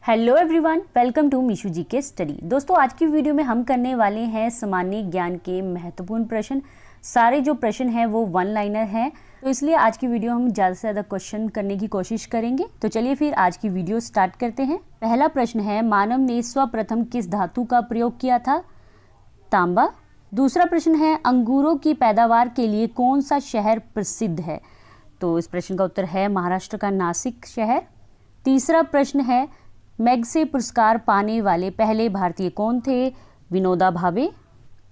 Hello everyone, welcome to मीशू जी के study. दोस्तों, आज की वीडियो में हम करने वाले हैं सामान्य ज्ञान के महत्वपूर्ण प्रश्न। सारे जो प्रश्न हैं वो वन लाइनर हैं, तो इसलिए आज की वीडियो हम ज़्यादा से ज़्यादा क्वेश्चन करने की कोशिश करेंगे। तो चलिए फिर आज की वीडियो स्टार्ट करते हैं। पहला प्रश्न है, मानव ने सर्वप्रथम किस धातु का प्रयोग किया था? तांबा। दूसरा प्रश्न है, अंगूरों की पैदावार के लिए कौन सा शहर प्रसिद्ध है? तो इस प्रश्न का उत्तर है महाराष्ट्र का नासिक शहर। तीसरा प्रश्न है, मैग्सेसे पुरस्कार पाने वाले पहले भारतीय कौन थे? विनोबा भावे।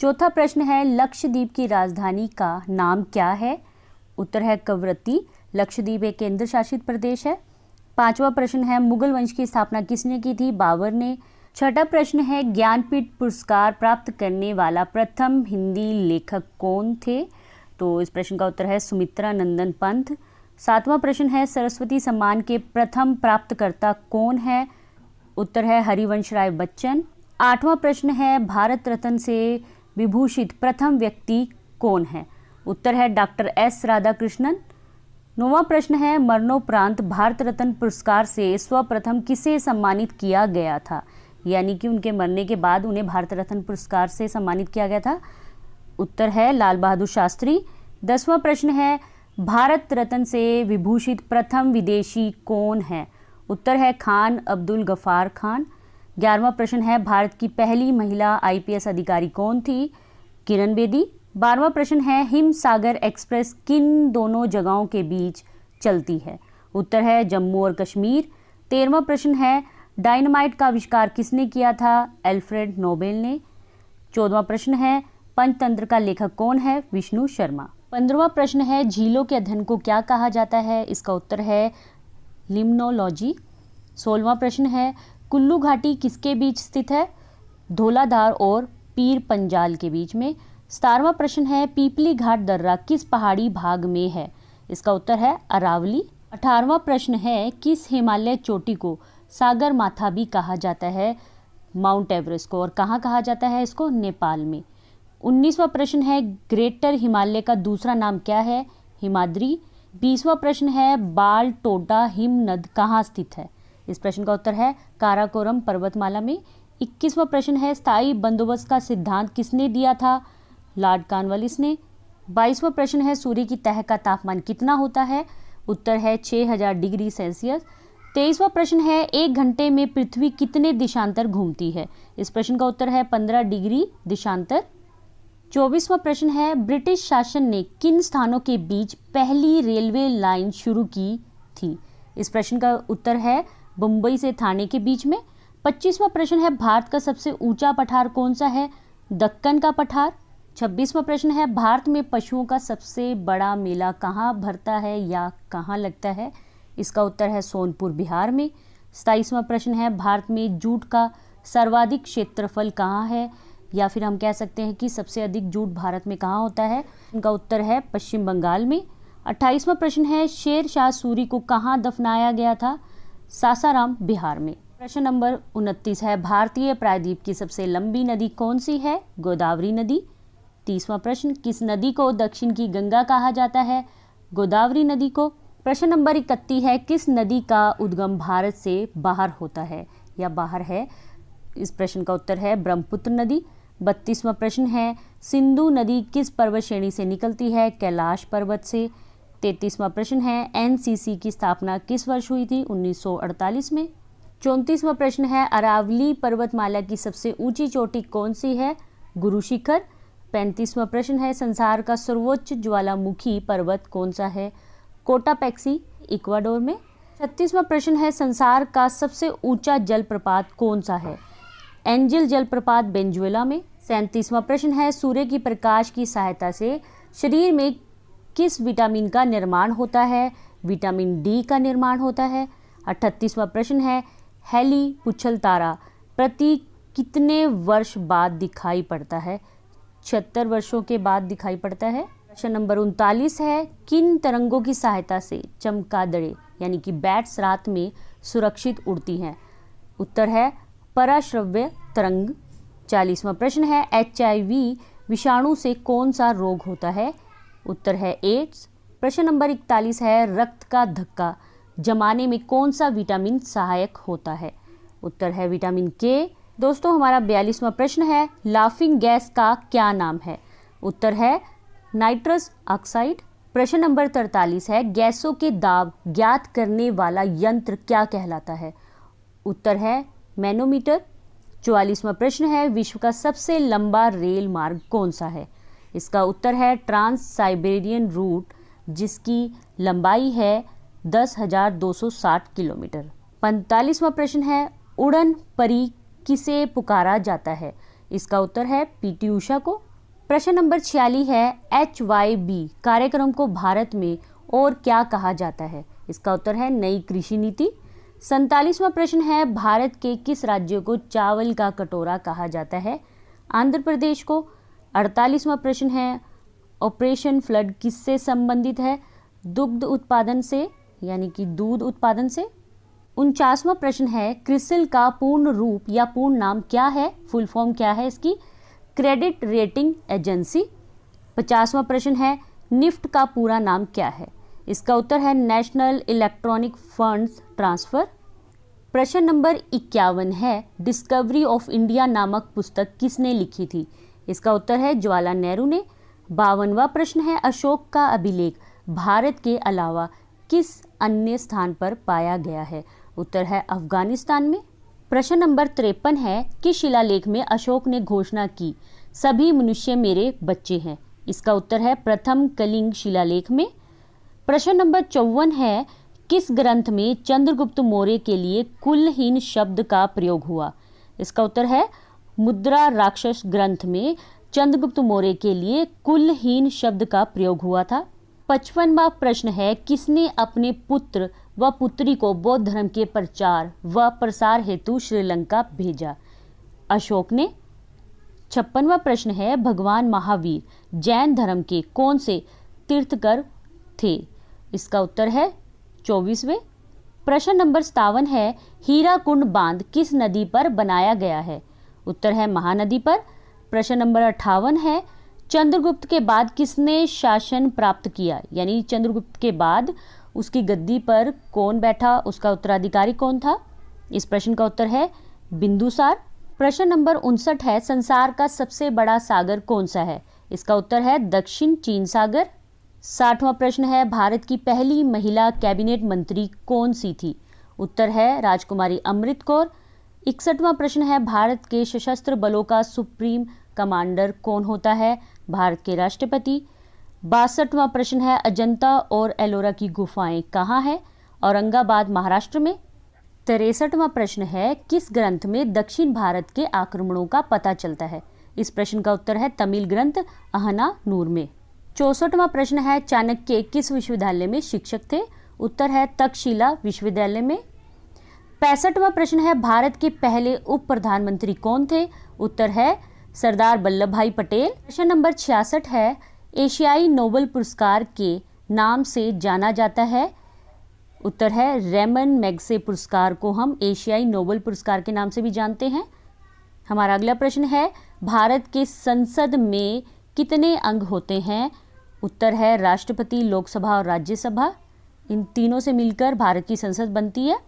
चौथा प्रश्न है, लक्षद्वीप की राजधानी का नाम क्या है? उत्तर है कवरत्ती। लक्षद्वीप एक केंद्र शासित प्रदेश है। पांचवा प्रश्न है, मुगल वंश की स्थापना किसने की थी? बाबर ने। छठा प्रश्न है, ज्ञानपीठ पुरस्कार प्राप्त करने वाला प्रथम हिंदी लेखक कौन थे? तो इस प्रश्न का उत्तर है सुमित्रा नंदन पंत। सातवां प्रश्न है, सरस्वती सम्मान के प्रथम प्राप्तकर्ता कौन है? उत्तर है हरिवंश राय बच्चन। आठवां प्रश्न है, भारत रत्न से विभूषित प्रथम व्यक्ति कौन है? उत्तर है डॉक्टर एस राधाकृष्णन। नौवां प्रश्न है, मरणोपरांत भारत रत्न पुरस्कार से सर्वप्रथम किसे सम्मानित किया गया था? यानी कि उनके मरने के बाद उन्हें भारत रत्न पुरस्कार से सम्मानित किया गया था। उत्तर है लाल बहादुर शास्त्री। 10वां प्रश्न है, भारत रत्न से विभूषित प्रथम विदेशी कौन है? उत्तर है खान अब्दुल गफ्फार खान। 11वां प्रश्न है, भारत की पहली महिला आईपीएस अधिकारी कौन थी? किरण बेदी। 12वां प्रश्न है, हिम सागर एक्सप्रेस किन दोनों जगहों के बीच चलती है? उत्तर है जम्मू और कश्मीर। 13वां प्रश्न है, डायनामाइट का आविष्कार किसने किया था? अल्फ्रेड नोबेल ने। 14वां प्रश्न है, पंचतंत्र का लेखक कौन है? विष्णु शर्मा। 15वां प्रश्न है, झीलों के अध्ययन को क्या कहा जाता है? इसका उत्तर है लिम्नोलॉजी। 16वां प्रश्न है, कुल्लू घाटी किसके बीच स्थित है? धौलाधार और पीर पंजाल के बीच में। 17वां प्रश्न है, पीपली घाट दर्रा किस पहाड़ी भाग में है? इसका उत्तर है अरावली। 18वां प्रश्न है, किस हिमालय चोटी को सागर माथा भी कहा जाता है? माउंट एवरेस्ट को। और कहाँ कहा जाता है इसको? नेपाल में। 19वां प्रश्न है, ग्रेटर हिमालय का दूसरा नाम क्या है? हिमाद्री। 20वां प्रश्न है, बाल टोटा हिमनद कहाँ स्थित है? इस प्रश्न का उत्तर है काराकोरम पर्वतमाला में। 21वां प्रश्न है, स्थायी बंदोबस्त का सिद्धांत किसने दिया था? लॉर्ड कॉर्नवालिस ने। 22वां प्रश्न है, सूर्य की तह का तापमान कितना होता है? उत्तर है 6000 डिग्री सेल्सियस। 23वां प्रश्न है, एक घंटे में पृथ्वी कितने दिशांतर घूमती है? इस प्रश्न का उत्तर है 15 डिग्री दिशांतर। 24वां प्रश्न है, ब्रिटिश शासन ने किन स्थानों के बीच पहली रेलवे लाइन शुरू की थी? इस प्रश्न का उत्तर है मुंबई से थाने के बीच में। 25वां प्रश्न है, भारत का सबसे ऊंचा पठार कौन सा है? दक्कन का पठार। 26वां प्रश्न है, भारत में पशुओं का सबसे बड़ा मेला कहाँ भरता है या कहाँ लगता है? इसका उत्तर है सोनपुर बिहार में। 27वां प्रश्न है, भारत में जूट का सर्वाधिक क्षेत्रफल कहाँ है? या फिर हम कह सकते हैं कि सबसे अधिक जूट भारत में कहाँ होता है? इनका उत्तर है पश्चिम बंगाल में। 28वां प्रश्न है, शेर शाह सूरी को कहाँ दफनाया गया था? सासाराम बिहार में। प्रश्न नंबर 29 है, भारतीय प्रायद्वीप की सबसे लंबी नदी कौन सी है? गोदावरी नदी। 30वां प्रश्न, किस नदी को दक्षिण की गंगा कहा जाता है? गोदावरी नदी को। प्रश्न नंबर 31 है, किस नदी का उद्गम भारत से बाहर होता है या बाहर है? इस प्रश्न का उत्तर है ब्रह्मपुत्र नदी। 32वां प्रश्न है, सिंधु नदी किस पर्वत श्रेणी से निकलती है? कैलाश पर्वत से। 33वां प्रश्न है, एनसीसी की स्थापना किस वर्ष हुई थी? 1948 में। 34वां प्रश्न है, अरावली पर्वतमाला की सबसे ऊंची चोटी कौन सी है? गुरु शिखर। 35वां प्रश्न है, संसार का सर्वोच्च ज्वालामुखी पर्वत कौन सा है? कोटापेक्सी, इक्वाडोर में। 36वां प्रश्न है, संसार का सबसे ऊंचा जलप्रपात कौन सा है? एंजल जलप्रपात वेनेजुएला में। 37वां प्रश्न है, सूर्य की प्रकाश की सहायता से शरीर में किस विटामिन का निर्माण होता है? विटामिन डी का निर्माण होता है। 38वां प्रश्न है, हेली पुच्छल तारा प्रति कितने वर्ष बाद दिखाई पड़ता है? 76 वर्षों के बाद दिखाई पड़ता है। प्रश्न नंबर 39 है, किन तरंगों की सहायता से चमगादड़ें यानी कि बैट्स रात में सुरक्षित उड़ती हैं? उत्तर है पराश्रव्य तरंग। 40वां प्रश्न है, HIV विषाणु से कौन सा रोग होता है? उत्तर है एड्स। प्रश्न नंबर 41 है, रक्त का धक्का जमाने में कौन सा विटामिन सहायक होता है? उत्तर है विटामिन के। दोस्तों हमारा 42वां प्रश्न है, लाफिंग गैस का क्या नाम है? उत्तर है नाइट्रस ऑक्साइड। प्रश्न नंबर 43 है, गैसों के दाब ज्ञात करने वाला यंत्र क्या कहलाता है? उत्तर है मैनोमीटर। 44वां प्रश्न है, विश्व का सबसे लंबा रेल मार्ग कौन सा है? इसका उत्तर है ट्रांस साइबेरियन रूट, जिसकी लंबाई है 10,260 किलोमीटर। 45वां प्रश्न है, उड़न परी किसे पुकारा जाता है? इसका उत्तर है पीटी उषा को। प्रश्न नंबर 46 है, HYB कार्यक्रम को भारत में और क्या कहा जाता है? इसका उत्तर है नई कृषि नीति। 47वां प्रश्न है, भारत के किस राज्य को चावल का कटोरा कहा जाता है? आंध्र प्रदेश को। 48वां प्रश्न है, ऑपरेशन फ्लड किससे संबंधित है? दुग्ध उत्पादन से, यानी कि दूध उत्पादन से। 49वां प्रश्न है, क्रिसिल का पूर्ण रूप या पूर्ण नाम क्या है? फुल फॉर्म क्या है इसकी? Credit rating agency. 50वां प्रश्न है, निफ्ट का पूरा नाम क्या है? इसका उत्तर है नेशनल इलेक्ट्रॉनिक फंड्स ट्रांसफर। प्रश्न नंबर 51 है, डिस्कवरी ऑफ इंडिया नामक पुस्तक किसने लिखी थी? इसका उत्तर है जवाहरलाल नेहरू ने। 52वां प्रश्न है, अशोक का अभिलेख भारत के अलावा किस अन्य स्थान पर पाया गया है? उत्तर है अफगानिस्तान में। प्रश्न नंबर 53 है, किस शिलालेख में अशोक ने घोषणा की सभी मनुष्य मेरे बच्चे हैं? इसका उत्तर है प्रथम कलिंग शिलालेख में। प्रश्न नंबर 54 है, किस ग्रंथ में चंद्रगुप्त मौर्य के लिए कुलहीन शब्द का प्रयोग हुआ? इसका उत्तर है मुद्रा राक्षस ग्रंथ में चंद्रगुप्त मौर्य के लिए कुलहीन शब्द का प्रयोग हुआ था। 55वां प्रश्न है, किसने अपने पुत्र व पुत्री को बौद्ध धर्म के प्रचार व प्रसार हेतु श्रीलंका भेजा? अशोक ने। 56वां प्रश्न है, भगवान महावीर जैन धर्म के कौन से तीर्थकर थे? इसका उत्तर है 24वें। प्रश्न नंबर 57 है, हीराकुंड बांध किस नदी पर बनाया गया है? उत्तर है महानदी पर। प्रश्न नंबर 58 है, चंद्रगुप्त के बाद किसने शासन प्राप्त किया? यानी चंद्रगुप्त के बाद उसकी गद्दी पर कौन बैठा, उसका उत्तराधिकारी कौन था? इस प्रश्न का उत्तर है बिंदुसार। प्रश्न नंबर 59 है, संसार का सबसे बड़ा सागर कौन सा है? इसका उत्तर है दक्षिण चीन सागर। 60वां प्रश्न है, भारत की पहली महिला कैबिनेट मंत्री कौन सी थी? उत्तर है राजकुमारी अमृत कौर। 61वां प्रश्न है, भारत के सशस्त्र बलों का सुप्रीम कमांडर कौन होता है? भारत के राष्ट्रपति। 62वां प्रश्न है, अजंता और एलोरा की गुफाएं कहाँ हैं? औरंगाबाद महाराष्ट्र में। 63वां प्रश्न है, किस ग्रंथ में दक्षिण भारत के आक्रमणों का पता चलता है? इस प्रश्न का उत्तर है तमिल ग्रंथ अहना नूर में। 64वां प्रश्न है, चाणक्य किस विश्वविद्यालय में शिक्षक थे? उत्तर है तक्षशिला विश्वविद्यालय में। 65वां प्रश्न है, भारत के पहले उप प्रधानमंत्री कौन थे? उत्तर है सरदार वल्लभ भाई पटेल। प्रश्न नंबर 66 है, एशियाई नोबेल पुरस्कार के नाम से जाना जाता है? उत्तर है रेमन मैग्से पुरस्कार को हम एशियाई नोबेल पुरस्कार के नाम से भी जानते हैं। हमारा अगला प्रश्न है, भारत के संसद में कितने अंग होते हैं? उत्तर है राष्ट्रपति, लोकसभा और राज्यसभा। इन तीनों से मिलकर भारत की संसद बनती है।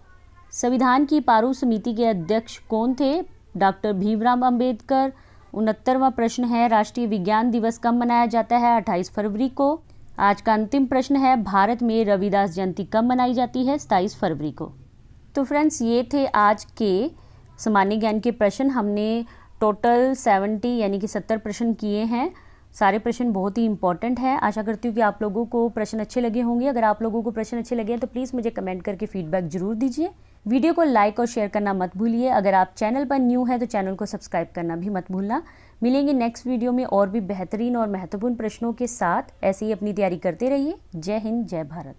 संविधान की प्रारूप समिति के अध्यक्ष कौन थे? डॉक्टर भीमराव अंबेडकर। 69वां प्रश्न है, राष्ट्रीय विज्ञान दिवस कब मनाया जाता है? 28 फरवरी को। आज का अंतिम प्रश्न है, भारत में रविदास जयंती कब मनाई जाती है? 27 फरवरी को। तो फ्रेंड्स, ये थे आज के सामान्य ज्ञान के प्रश्न। हमने टोटल 70 यानी कि 70 प्रश्न किए हैं। सारे प्रश्न बहुत ही इंपॉर्टेंट हैं। आशा करती हूँ कि आप लोगों को प्रश्न अच्छे लगे होंगे। अगर आप लोगों को प्रश्न अच्छे लगे हैं तो प्लीज़ मुझे कमेंट करके फीडबैक जरूर दीजिए। वीडियो को लाइक और शेयर करना मत भूलिए। अगर आप चैनल पर न्यू है तो चैनल को सब्सक्राइब करना भी मत भूलना। मिलेंगे नेक्स्ट वीडियो में और भी बेहतरीन और महत्वपूर्ण प्रश्नों के साथ। ऐसे ही अपनी तैयारी करते रहिए। जय हिंद, जय भारत।